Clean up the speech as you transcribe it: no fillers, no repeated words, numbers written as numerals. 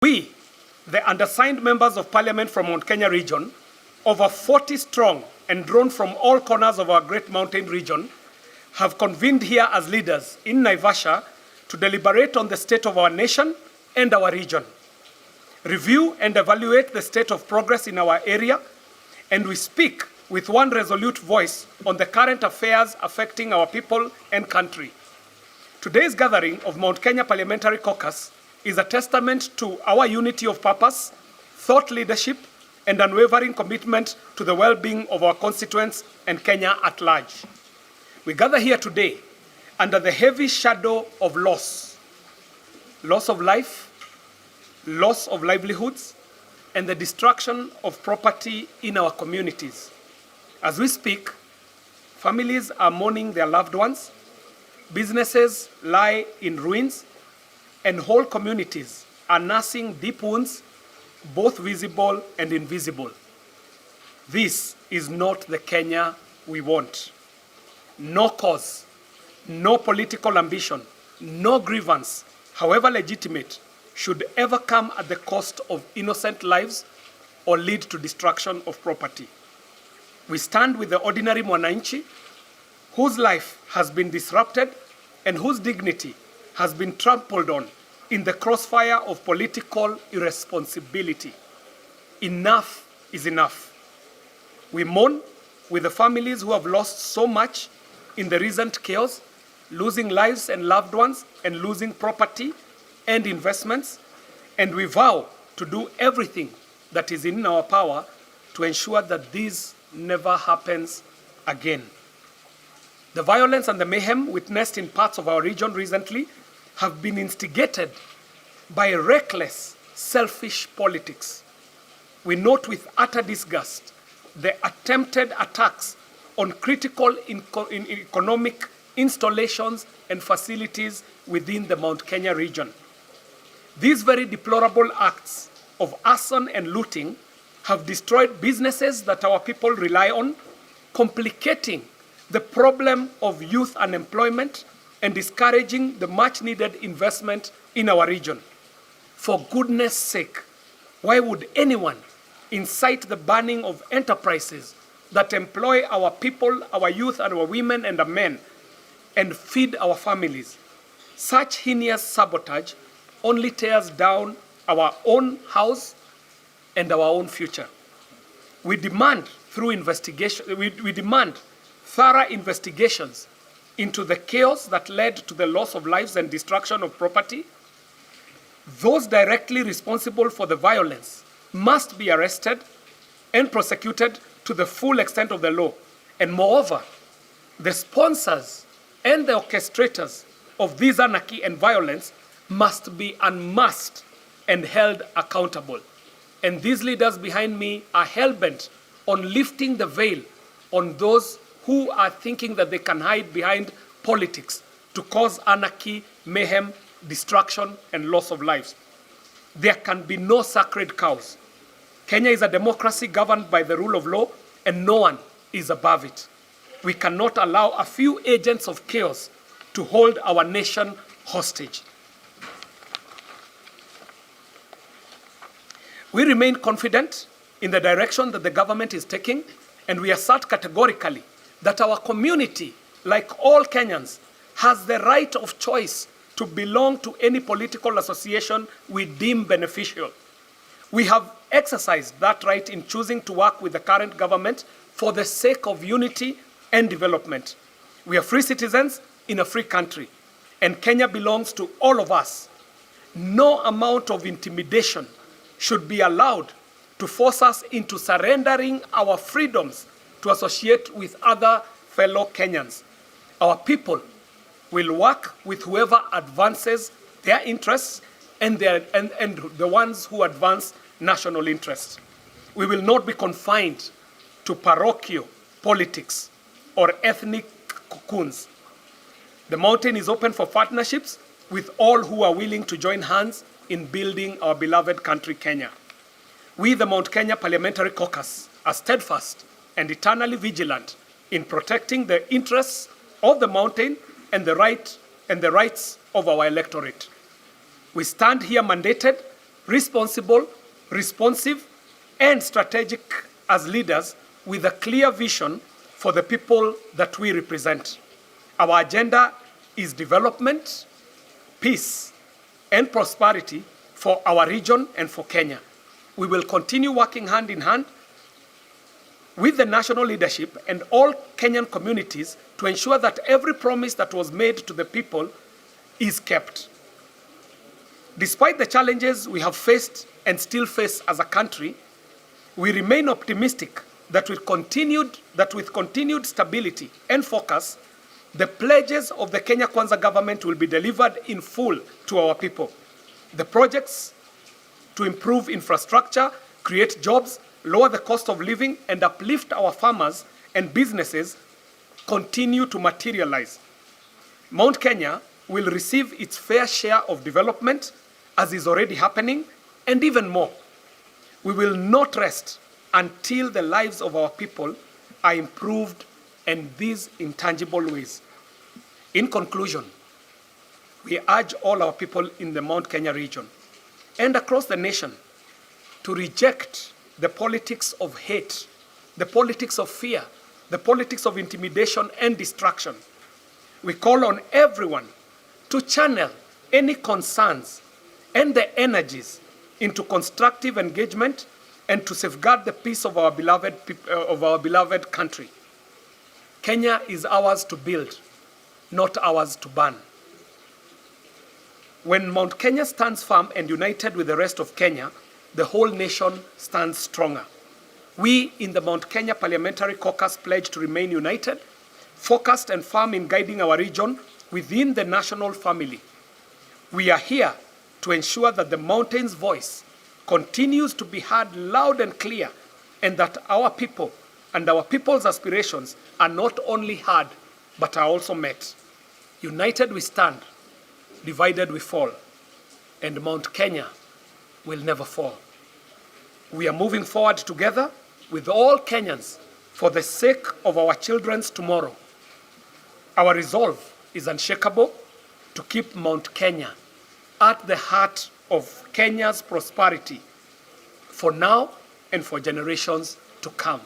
We, the undersigned members of Parliament from Mount Kenya region, over 40 strong and drawn from all corners of our great mountain region, have convened here as leaders in Naivasha to deliberate on the state of our nation and our region, review and evaluate the state of progress in our area, and we speak with one resolute voice on the current affairs affecting our people and country. Today's gathering of Mount Kenya Parliamentary Caucus is a testament to our unity of purpose, thought leadership, and unwavering commitment to the well-being of our constituents and Kenya at large. We gather here today under the heavy shadow of loss of life, loss of livelihoods, and the destruction of property in our communities. As we speak, families are mourning their loved ones, businesses lie in ruins, and whole communities are nursing deep wounds, both visible and invisible. This is not the Kenya we want. No cause, no political ambition, no grievance, however legitimate, should ever come at the cost of innocent lives or lead to destruction of property. We stand with the ordinary mwananchi whose life has been disrupted and whose dignity has been trampled on in the crossfire of political irresponsibility. Enough is enough. We mourn with the families who have lost so much in the recent chaos, losing lives and loved ones and losing property and investments, and we vow to do everything that is in our power to ensure that this never happens again. The violence and the mayhem witnessed in parts of our region recently have been instigated by reckless, selfish politics. We note with utter disgust the attempted attacks on critical economic installations and facilities within the Mount Kenya region. These very deplorable acts of arson and looting have destroyed businesses that our people rely on, complicating the problem of youth unemployment and discouraging the much-needed investment in our region. For goodness sake, why would anyone incite the burning of enterprises that employ our people, our youth, and our women and our men, and feed our families? Such heinous sabotage only tears down our own house and our own future. We demand thorough investigations into the chaos that led to the loss of lives and destruction of property. Those directly responsible for the violence must be arrested and prosecuted to the full extent of the law. And moreover, the sponsors and the orchestrators of this anarchy and violence must be unmasked and held accountable. And these leaders behind me are hell-bent on lifting the veil on those who are thinking that they can hide behind politics to cause anarchy, mayhem, destruction, and loss of lives. There can be no sacred cows. Kenya is a democracy governed by the rule of law, and no one is above it. We cannot allow a few agents of chaos to hold our nation hostage. We remain confident in the direction that the government is taking, and we assert categorically that our community, like all Kenyans, has the right of choice to belong to any political association we deem beneficial. We have exercised that right in choosing to work with the current government for the sake of unity and development. We are free citizens in a free country, and Kenya belongs to all of us. No amount of intimidation should be allowed to force us into surrendering our freedoms to associate with other fellow Kenyans. Our people will work with whoever advances their interests and the ones who advance national interests. We will not be confined to parochial politics or ethnic cocoons. The mountain is open for partnerships with all who are willing to join hands in building our beloved country, Kenya. We, the Mount Kenya Parliamentary Caucus, are steadfast and eternally vigilant in protecting the interests of the mountain and the rights of our electorate. We stand here mandated responsible, responsive, and strategic as leaders with a clear vision for the people that we represent. Our agenda is development, peace, and prosperity for our region and for Kenya. We will continue working hand in hand with the national leadership and all Kenyan communities to ensure that every promise that was made to the people is kept. Despite the challenges we have faced and still face as a country, we remain optimistic that with continued stability and focus, the pledges of the Kenya Kwanza government will be delivered in full to our people. The projects to improve infrastructure, create jobs, lower the cost of living, and uplift our farmers and businesses continue to materialize. Mount Kenya will receive its fair share of development, as is already happening, and even more. We will not rest until the lives of our people are improved in these intangible ways. In conclusion, we urge all our people in the Mount Kenya region and across the nation to reject the politics of hate, the politics of fear, the politics of intimidation and distraction. We call on everyone to channel any concerns and the energies into constructive engagement and to safeguard the peace of our beloved country. Kenya is ours to build, not ours to burn. When Mount Kenya stands firm and united with the rest of Kenya, the whole nation stands stronger. We in the Mount Kenya Parliamentary Caucus pledge to remain united, focused and firm in guiding our region within the national family. We are here to ensure that the mountain's voice continues to be heard loud and clear, and that our people and our people's aspirations are not only heard, but are also met. United we stand, divided we fall, and Mount Kenya will never fall. We are moving forward together with all Kenyans for the sake of our children's tomorrow. Our resolve is unshakable to keep Mount Kenya at the heart of Kenya's prosperity for now and for generations to come.